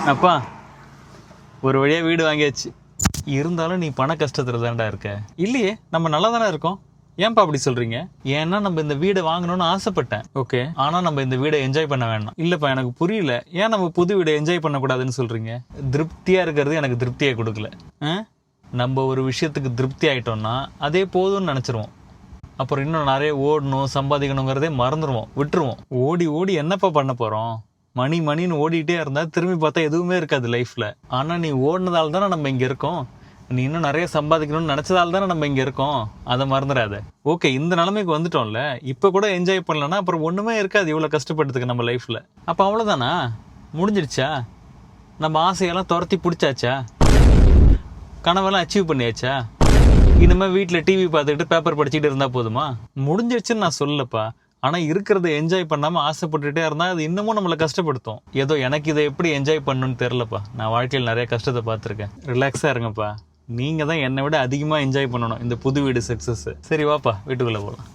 அப்பா ஒரு வழியாக வீடு வாங்கியாச்சு. இருந்தாலும் நீ பண கஷ்டத்தில் தான்டா இருக்க. இல்லையே, நம்ம நல்லா தானே இருக்கோம். ஏன்ப்பா அப்படி சொல்றீங்க? ஏன்னா நம்ம இந்த வீடை வாங்கணும்னு ஆசைப்பட்டேன். ஓகே, ஆனா நம்ம இந்த வீடை என்ஜாய் பண்ண வேண்டாம். இல்லப்பா எனக்கு புரியல, ஏன் நம்ம புது வீடை என்ஜாய் பண்ணக்கூடாதுன்னு சொல்றீங்க? திருப்தியா இருக்கிறது எனக்கு திருப்தியை கொடுக்கல. நம்ம ஒரு விஷயத்துக்கு திருப்தி ஆயிட்டோம்னா அதே போதும்னு நினைச்சிருவோம். அப்புறம் இன்னும் நிறைய ஓடணும் சம்பாதிக்கணுங்கிறதே மறந்துடுவோம், விட்டுருவோம். ஓடி ஓடி என்னப்பா பண்ண போறோம்? மணின்னு ஓடிட்டே இருந்தா திரும்பி பார்த்தா எதுவுமே இருக்காது லைஃப்ல. ஆனா நீ ஓடினதால தானே நம்ம இங்க இருக்கோம். நீ இன்னும் நிறைய சம்பாதிக்கணும்னு நினைச்சதால தானே நம்ம இங்க இருக்கோம். அதை மறந்துடாத. ஓகே, இந்த நிலைமைக்கு வந்துட்டோம்ல, இப்ப கூட என்ஜாய் பண்ணலன்னா அப்புறம் ஒண்ணுமே இருக்காது இவ்வளவு கஷ்டப்பட்டதுக்கு நம்ம லைஃப்ல. அப்ப அவ்வளவுதானா? முடிஞ்சிடுச்சா? நம்ம ஆசையெல்லாம் துரத்தி பிடிச்சாச்சா? கனவெல்லாம் அச்சீவ் பண்ணியாச்சா? இனிமேல் வீட்டில் டிவி பார்த்துக்கிட்டு பேப்பர் படிச்சுட்டு இருந்தால் போதுமா? முடிஞ்சிடுச்சுன்னு நான் சொல்லப்பா. ஆனால் இருக்கிறத என்ஜாய் பண்ணாமல் ஆசைப்பட்டுட்டே இருந்தால் அது இன்னமும் நம்மளை கஷ்டப்படுத்தும். ஏதோ எனக்கு இதை எப்படி என்ஜாய் பண்ணணும்னு தெரிலப்பா. நான் வாழ்க்கையில் நிறைய கஷ்டத்தை பார்த்துருக்கேன். ரிலாக்ஸாக இருங்கப்பா. நீங்கள் தான் என்னை விட அதிகமாக என்ஜாய் பண்ணணும் இந்த புது வீடு சக்ஸஸ். சரி வாப்பா, வீட்டுக்குள்ளே போகலாம்.